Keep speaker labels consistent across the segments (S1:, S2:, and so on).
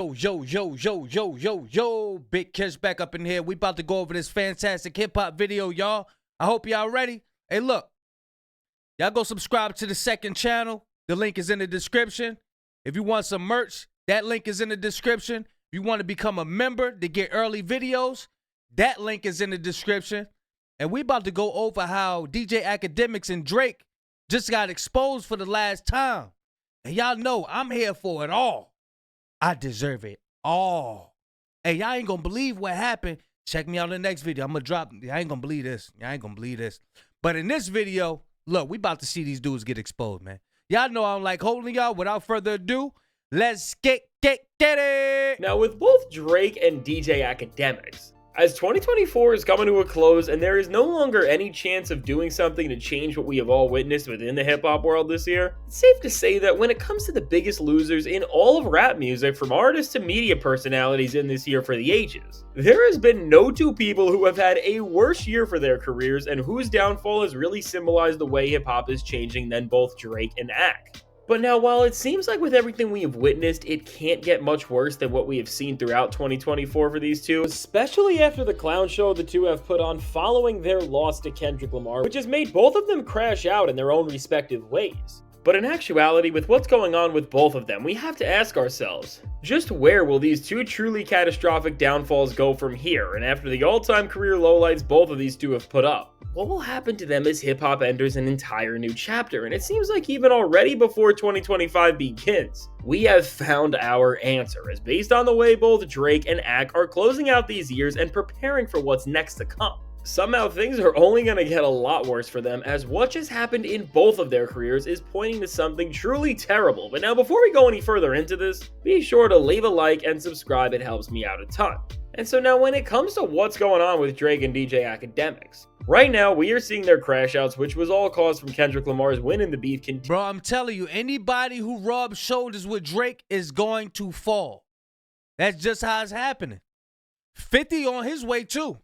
S1: Yo, Big Kish back up in here. We about to go over this fantastic hip-hop video, y'all. I hope y'all ready. Hey, look. Y'all go subscribe to the second channel. The link is in the description. If you want some merch, that link is in the description. If you want to become a member to get early videos, that link is in the description. And we about to go over how DJ Akademiks and Drake just got exposed for the last time. And y'all know I'm here for it all. I deserve it all. Hey, y'all ain't gonna believe what happened. Check me out in the next video. I'm gonna drop. I ain't gonna believe this. I ain't gonna believe this. But in this video, look, we about to see these dudes get exposed, man. Y'all know I don't like holding y'all. Without further ado, let's get it.
S2: Now, with both Drake and DJ Akademiks, as 2024 is coming to a close and there is no longer any chance of doing something to change what we have all witnessed within the hip-hop world this year, it's safe to say that when it comes to the biggest losers in all of rap music, from artists to media personalities in this year for the ages, there has been no two people who have had a worse year for their careers and whose downfall has really symbolized the way hip-hop is changing than both Drake and Ak. But now, while it seems like with everything we have witnessed, it can't get much worse than what we have seen throughout 2024 for these two, especially after the clown show the two have put on following their loss to Kendrick Lamar, which has made both of them crash out in their own respective ways. But in actuality, with what's going on with both of them, we have to ask ourselves, just where will these two truly catastrophic downfalls go from here, and after the all-time career lowlights both of these two have put up? What will happen to them as hip-hop enters an entire new chapter? And it seems like even already before 2025 begins, we have found our answer, as based on the way both Drake and Ak are closing out these years and preparing for what's next to come. Somehow things are only going to get a lot worse for them, as what just happened in both of their careers is pointing to something truly terrible. But now, before we go any further into this, be sure to leave a like and subscribe. It helps me out a ton. And so now, when it comes to what's going on with Drake and DJ Akademiks, right now we are seeing their crash outs, which was all caused from Kendrick Lamar's win in the beef.
S1: Bro, I'm telling you, anybody who rubs shoulders with Drake is going to fall. That's just how it's happening. 50 on his way too.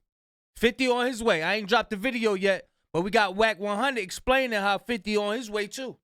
S1: 50 on his way. I ain't dropped the video yet, but we got Whack 100 explaining how 50 on his way too.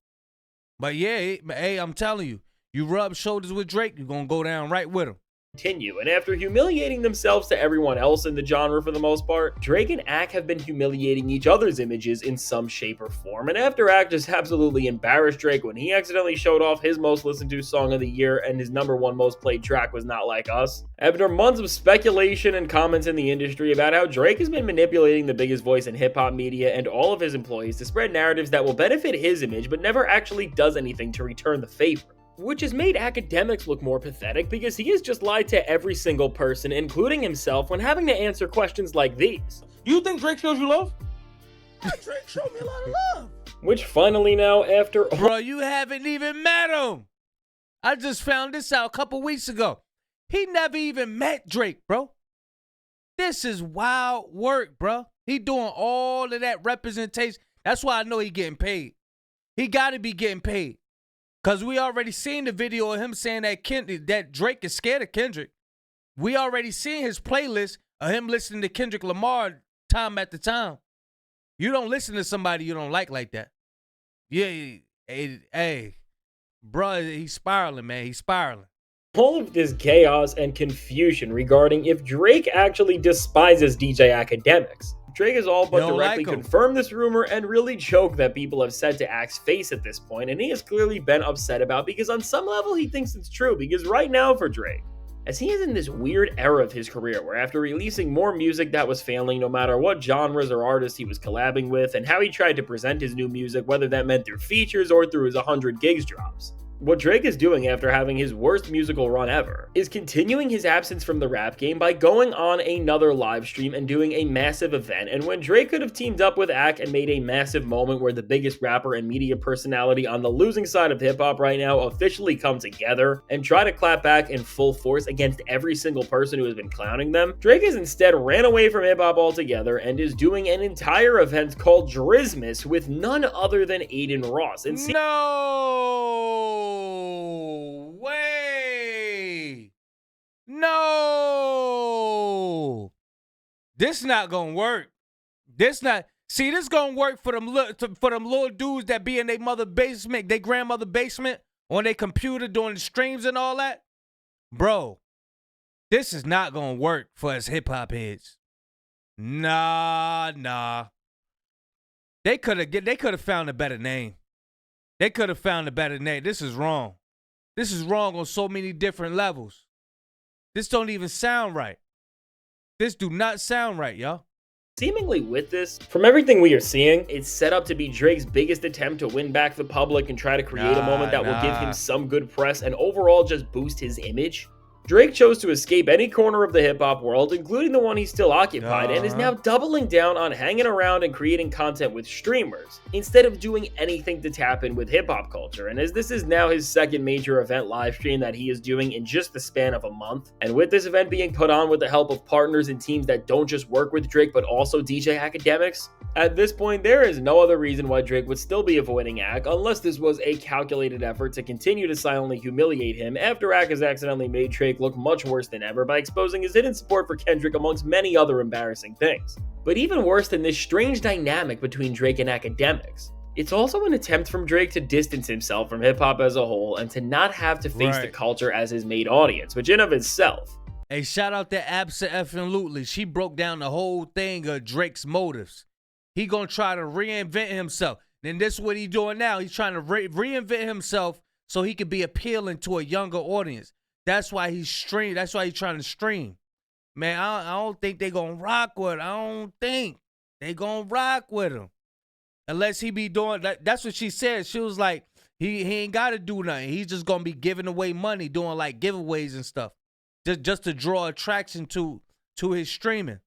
S1: But yeah, hey, I'm telling you, you rub shoulders with Drake, you're going to go down right with him.
S2: Continue, and after humiliating themselves to everyone else in the genre for the most part, Drake and Ak have been humiliating each other's images in some shape or form, and after Ak just absolutely embarrassed Drake when he accidentally showed off his most listened to song of the year and his #1 most played track was Not Like Us, after months of speculation and comments in the industry about how Drake has been manipulating the biggest voice in hip-hop media and all of his employees to spread narratives that will benefit his image but never actually does anything to return the favor. Which has made Akademiks look more pathetic because he has just lied to every single person, including himself, when having to answer questions like these.
S3: You think Drake shows you love? Yeah, Drake showed me a lot of love.
S2: Which finally now, after...
S1: Bro, you haven't even met him. I just found this out a couple weeks ago. He never even met Drake, bro. This is wild work, bro. He doing all of that representation. That's why I know he getting paid. He got to be getting paid. Because we already seen the video of him saying that Drake is scared of Kendrick. We already seen his playlist of him listening to Kendrick Lamar time after time. You don't listen to somebody you don't like that. Yeah, hey, bro, he's spiraling, man. He's spiraling.
S2: All of this chaos and confusion regarding if Drake actually despises DJ Akademiks. Drake has all but directly confirmed this rumor and really joked that people have said to Ak's face at this point, and he has clearly been upset about because on some level he thinks it's true, because right now for Drake, as he is in this weird era of his career where after releasing more music that was failing no matter what genres or artists he was collabing with and how he tried to present his new music, whether that meant through features or through his 100 gigs drops. What Drake is doing after having his worst musical run ever is continuing his absence from the rap game by going on another live stream and doing a massive event. And when Drake could have teamed up with Ak and made a massive moment where the biggest rapper and media personality on the losing side of hip-hop right now officially come together and try to clap back in full force against every single person who has been clowning them, Drake has instead ran away from hip-hop altogether and is doing an entire event called Drizmas with none other than Aiden Ross. And
S1: No way. No. This not gonna work. This gonna work for them little dudes that be in their mother basement, their grandmother basement, on their computer doing the streams and all that. Bro, This is not gonna work for us hip hop heads. Nah. They could have found a better name. This is wrong. This is wrong on so many different levels. This don't even sound right. This do not sound right, y'all.
S2: Seemingly with this, from everything we are seeing, it's set up to be Drake's biggest attempt to win back the public and try to create a moment that will give him some good press and overall just boost his image. Drake chose to escape any corner of the hip-hop world, including the one he still occupied, and is now doubling down on hanging around and creating content with streamers, instead of doing anything to tap in with hip-hop culture. And as this is now his second major event live stream that he is doing in just the span of a month, and with this event being put on with the help of partners and teams that don't just work with Drake but also DJ Akademiks, at this point, there is no other reason why Drake would still be avoiding Ak, unless this was a calculated effort to continue to silently humiliate him after Ak has accidentally made Drake look much worse than ever by exposing his hidden support for Kendrick amongst many other embarrassing things. But even worse than this strange dynamic between Drake and Akademiks, it's also an attempt from Drake to distance himself from hip-hop as a whole and to not have to face the culture as his main audience, which in of itself.
S1: Hey, shout out to Absa-effing-lutely. She broke down the whole thing of Drake's motives. He gonna try to reinvent himself. Then this is what he doing now. He's trying to reinvent himself so he could be appealing to a younger audience. That's why he's stream. That's why he's trying to stream. Man, I don't think they gonna rock with him. I don't think they gonna rock with him. Unless he be doing that. That's what she said. She was like, he ain't gotta do nothing. He's just gonna be giving away money, doing like giveaways and stuff. Just to draw attraction to his streaming.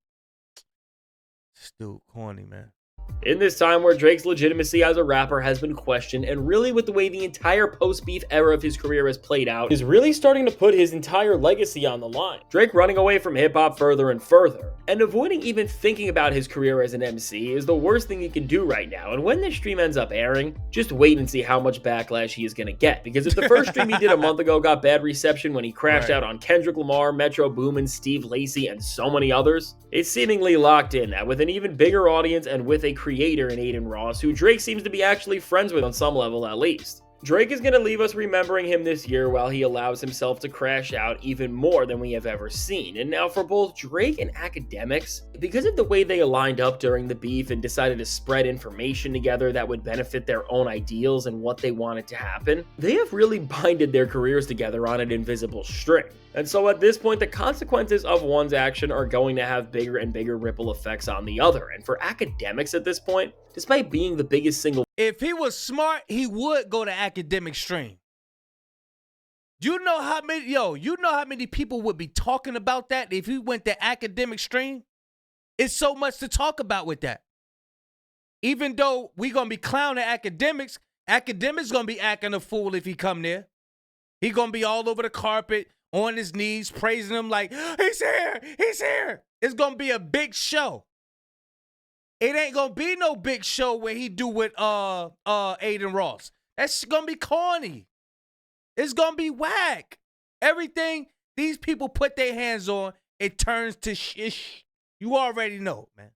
S1: Still corny, man.
S2: In this time where Drake's legitimacy as a rapper has been questioned, and really with the way the entire post-beef era of his career has played out, is really starting to put his entire legacy on the line. Drake running away from hip-hop further and further, and avoiding even thinking about his career as an MC is the worst thing he can do right now. And when this stream ends up airing, just wait and see how much backlash he is going to get. Because if the first stream he did a month ago got bad reception when he crashed out on Kendrick Lamar, Metro Boomin, Steve Lacy, and so many others, it's seemingly locked in that with an even bigger audience and with a creator in Aiden Ross, who Drake seems to be actually friends with on some level at least, Drake is going to leave us remembering him this year while he allows himself to crash out even more than we have ever seen. And now for both Drake and Akademiks, because of the way they aligned up during the beef and decided to spread information together that would benefit their own ideals and what they wanted to happen, they have really binded their careers together on an invisible string. And so at this point, the consequences of one's action are going to have bigger and bigger ripple effects on the other. And for Akademiks at this point, despite being the biggest single...
S1: If he was smart, he would go to Akademiks stream. You know how many people would be talking about that if he went to Akademiks stream? It's so much to talk about with that. Even though we going to be clowning Akademiks, Akademiks going to be acting a fool if he come there. He going to be all over the carpet, on his knees, praising him like, he's here, he's here. It's going to be a big show. It ain't going to be no big show where he do with Aiden Ross. That's going to be corny. It's going to be whack. Everything these people put their hands on, it turns to shish. You already know, man.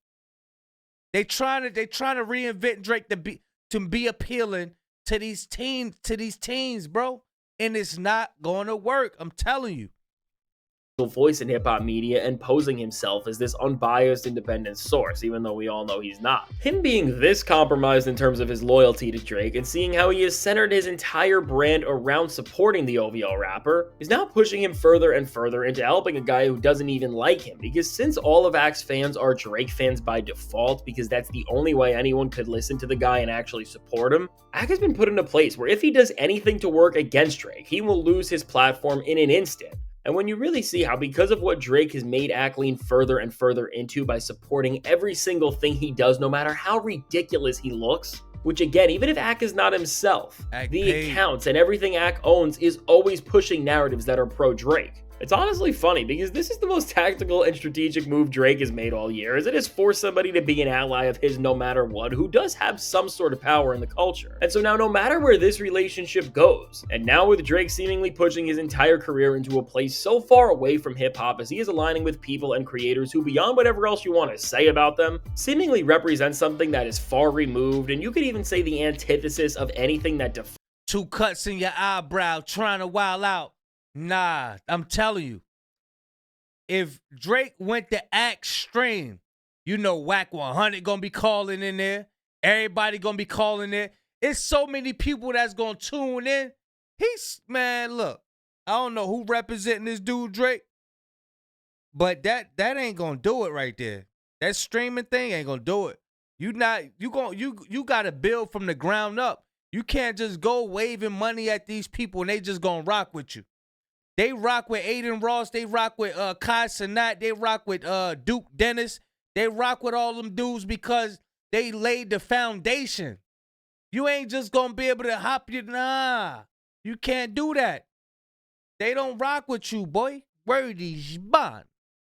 S1: They trying to reinvent Drake to be appealing to these teens, bro. And it's not going to work. I'm telling you.
S2: Voice in hip-hop media and posing himself as this unbiased independent source, even though we all know he's not. Him being this compromised in terms of his loyalty to Drake and seeing how he has centered his entire brand around supporting the OVO rapper is now pushing him further and further into helping a guy who doesn't even like him, because since all of Ak's fans are Drake fans by default, because that's the only way anyone could listen to the guy and actually support him, Ak has been put in a place where if he does anything to work against Drake, he will lose his platform in an instant. And when you really see how, because of what Drake has made Ak lean further and further into by supporting every single thing he does, no matter how ridiculous he looks, which again, even if Ak is not himself, the accounts and everything Ak owns is always pushing narratives that are pro-Drake. It's honestly funny because this is the most tactical and strategic move Drake has made all year, as it has forced somebody to be an ally of his no matter what, who does have some sort of power in the culture. And so now no matter where this relationship goes, and now with Drake seemingly pushing his entire career into a place so far away from hip-hop as he is aligning with people and creators who, beyond whatever else you want to say about them, seemingly represent something that is far removed, and you could even say the antithesis of anything that defines.
S1: Two cuts in your eyebrow, trying to wild out. Nah, I'm telling you. if Drake went to Act Stream, you know Whack 100 gonna be calling in there. Everybody gonna be calling in. It's so many people that's gonna tune in. Man, look, I don't know who representing this dude Drake, but that ain't gonna do it right there. That streaming thing ain't gonna do it. You gotta build from the ground up. You can't just go waving money at these people and they just gonna rock with you. They rock with Aiden Ross. They rock with Kai Cenat. They rock with Duke Dennis. They rock with all them dudes because they laid the foundation. You ain't just gonna be able to hop you. Nah, you can't do that. They don't rock with you, boy. Word is bond.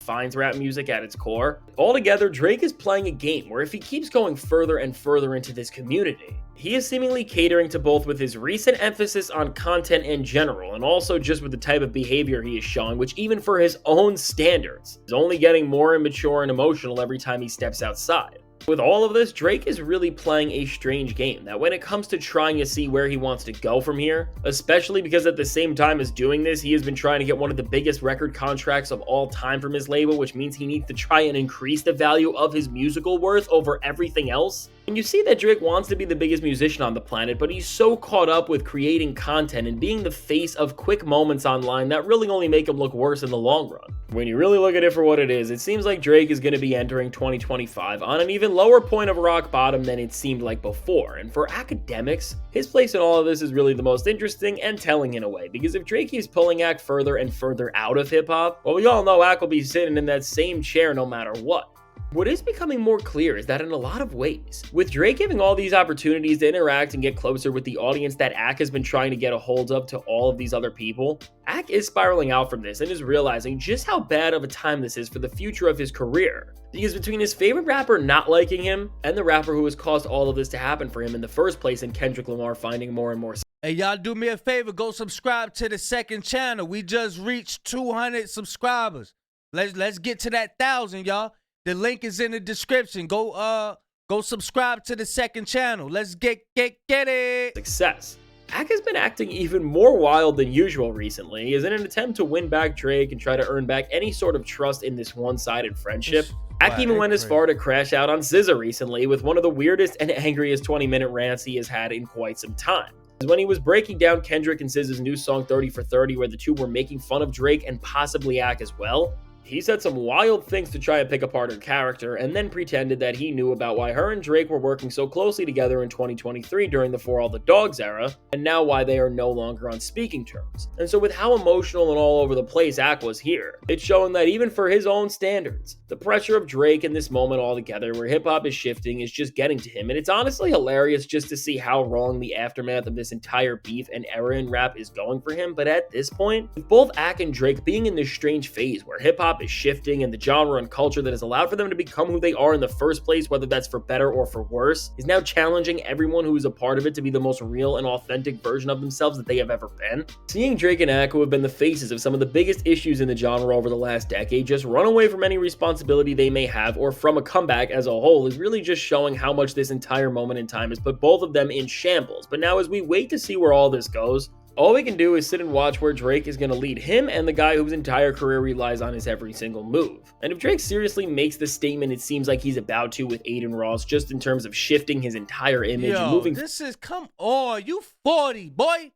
S2: Finds rap music at its core. Altogether, Drake is playing a game where if he keeps going further and further into this community, he is seemingly catering to both with his recent emphasis on content in general and also just with the type of behavior he is showing, which even for his own standards is only getting more immature and emotional every time he steps outside. With all of this, Drake is really playing a strange game that when it comes to trying to see where he wants to go from here, especially because at the same time as doing this, he has been trying to get one of the biggest record contracts of all time from his label, which means he needs to try and increase the value of his musical worth over everything else. And you see that Drake wants to be the biggest musician on the planet, but he's so caught up with creating content and being the face of quick moments online that really only make him look worse in the long run. When you really look at it for what it is, it seems like Drake is going to be entering 2025 on an even lower point of rock bottom than it seemed like before. And for Akademiks, his place in all of this is really the most interesting and telling in a way, because if Drake keeps pulling Ak further and further out of hip-hop, well, we all know Ak will be sitting in that same chair no matter what. What is becoming more clear is that in a lot of ways, with Drake giving all these opportunities to interact and get closer with the audience that Ak has been trying to get a hold of to all of these other people, Ak is spiraling out from this and is realizing just how bad of a time this is for the future of his career. Because between his favorite rapper not liking him and the rapper who has caused all of this to happen for him in the first place and Kendrick Lamar finding more and more.
S1: Hey, y'all do me a favor, go subscribe to the second channel. We just reached 200 subscribers. Let's get to that 1,000, y'all. The link is in the description. Go subscribe to the second channel. Let's get it.
S2: Success. Ak has been acting even more wild than usual recently, as in an attempt to win back Drake and try to earn back any sort of trust in this one-sided friendship. Ak even went as far to crash out on SZA recently with one of the weirdest and angriest 20-minute rants he has had in quite some time. When he was breaking down Kendrick and SZA's new song 30 for 30, where the two were making fun of Drake and possibly Ak as well, he said some wild things to try and pick apart her character, and then pretended that he knew about why her and Drake were working so closely together in 2023 during the For All the Dogs era, and now why they are no longer on speaking terms. And so with how emotional and all over the place Ak was here, it's showing that even for his own standards, the pressure of Drake in this moment altogether where hip-hop is shifting is just getting to him, and it's honestly hilarious just to see how wrong the aftermath of this entire beef and era in rap is going for him. But at this point, with both Ak and Drake being in this strange phase where hip-hop is shifting and the genre and culture that has allowed for them to become who they are in the first place, whether that's for better or for worse, is now challenging everyone who is a part of it to be the most real and authentic version of themselves that they have ever been. Seeing Drake and Ak, who have been the faces of some of the biggest issues in the genre over the last decade, just run away from any responsibility they may have or from a comeback as a whole is really just showing how much this entire moment in time has put both of them in shambles. But now as we wait to see where all this goes, all we can do is sit and watch where Drake is going to lead him and the guy whose entire career relies on his every single move. And if Drake seriously makes the statement it seems like he's about to with Aiden Ross, just in terms of shifting his entire image and moving...
S1: come on, you 40, boy.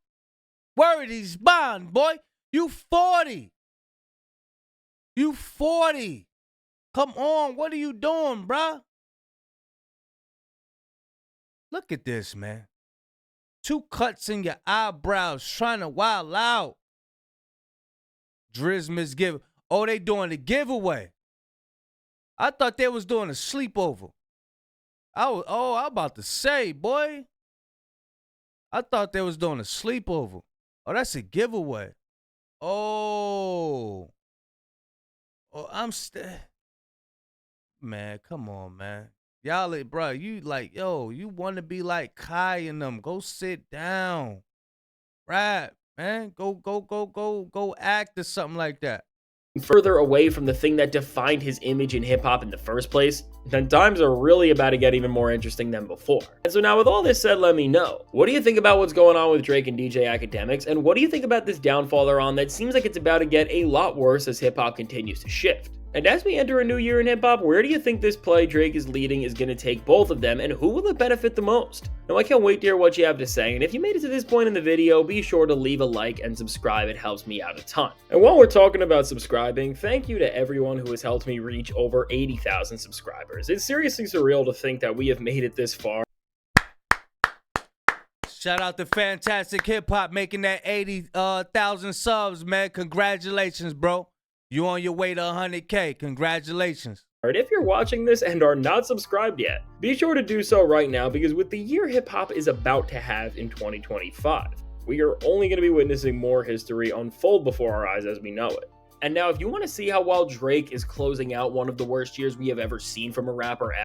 S1: Word is bond, boy. You 40. You 40. Come on, what are you doing, bruh? Look at this, man. 2 cuts in your eyebrows, trying to wild out. Drizm's give. Oh, they doing the giveaway. I thought they was doing a sleepover. I'm about to say, boy. I thought they was doing a sleepover. Oh, that's a giveaway. Oh, man, come on, man. Y'all, bro, you like, yo, you want to be like Kai and them. Go sit down. Rap, man. Go act or something like that.
S2: further away from the thing that defined his image in hip-hop in the first place, then times are really about to get even more interesting than before. And so now with all this said, let me know, what do you think about what's going on with Drake and DJ Akademiks, and what do you think about this downfall they're on that seems like it's about to get a lot worse as hip-hop continues to shift? And as we enter a new year in hip-hop, where do you think this play Drake is leading is going to take both of them, and who will it benefit the most? Now, I can't wait to hear what you have to say, and if you made it to this point in the video, be sure to leave a like and subscribe. It helps me out a ton. And while we're talking about subscribing, thank you to everyone who has helped me reach over 80,000 subscribers. It's seriously surreal to think that we have made it this far.
S1: Shout out to Fantastic Hip Hop making that 80,000 subs, man. Congratulations, bro. You on your way to 100K. Congratulations.
S2: Alright, if you're watching this and are not subscribed yet, be sure to do so right now, because with the year hip-hop is about to have in 2025, we are only going to be witnessing more history unfold before our eyes as we know it. And now, if you want to see how well Drake is closing out one of the worst years we have ever seen from a rapper.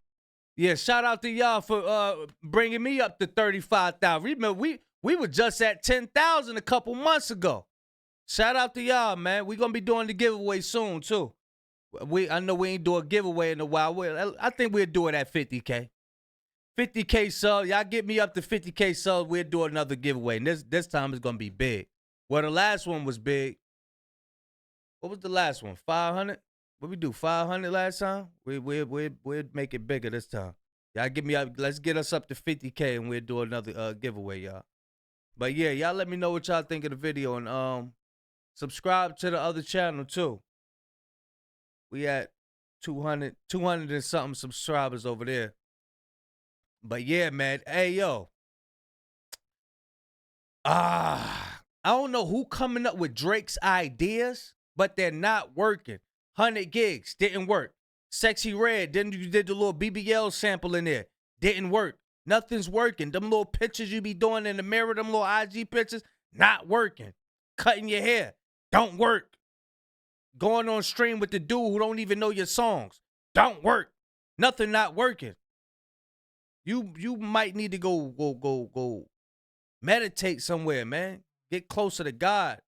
S1: Yeah, shout out to y'all for bringing me up to 35,000. Remember, we were just at 10,000 a couple months ago. Shout out to y'all, man. We're going to be doing the giveaway soon, too. I know we ain't do a giveaway in a while. I think we'll do it at 50K. 50K subs. Y'all get me up to 50K subs, we'll do another giveaway. And this time it's going to be big. Well, the last one was big. What was the last one? 500? What we do, 500 last time? We'll make it bigger this time. Y'all get me up. Let's get us up to 50K and we'll do another giveaway, y'all. But yeah, y'all let me know what y'all think of the video, and subscribe to the other channel too. We at 200 and something subscribers over there. But yeah, man. Hey, yo. I don't know who coming up with Drake's ideas, but they're not working. 100 gigs didn't work. Sexy Red, then you did the little BBL sample in there. Didn't work. Nothing's working. Them little pictures you be doing in the mirror, them little IG pictures, not working. Cutting your hair, don't work. Going on stream with the dude who don't even know your songs, don't work. Nothing not working. You might need to go meditate somewhere, man. Get closer to God.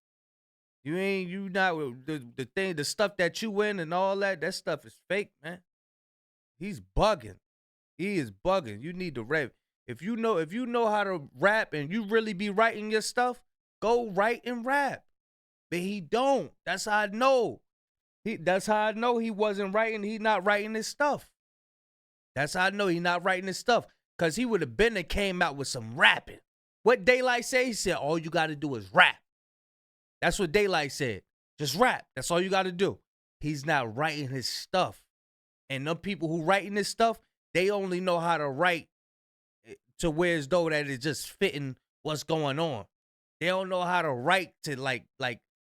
S1: You not the stuff that you in and all that stuff is fake, man. He's bugging. He is bugging. You need to rap. If you know how to rap and you really be writing your stuff, go write and rap. But he don't. That's how I know. That's how I know he wasn't writing. He not writing his stuff. That's how I know he not writing his stuff. Because he would have been and came out with some rapping. What Daylight say? He said, all you got to do is rap. That's what Daylight said. Just rap. That's all you got to do. He's not writing his stuff. And them people who writing this stuff, they only know how to write to where as though that it's just fitting what's going on. They don't know how to write to like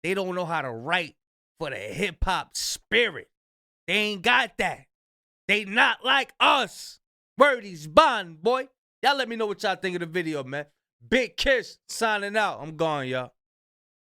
S1: they don't know how to write for the hip hop spirit. They ain't got that. They not like us. Wordy's bond, boy. Y'all let me know what y'all think of the video, man. Big Kiss signing out. I'm gone, y'all.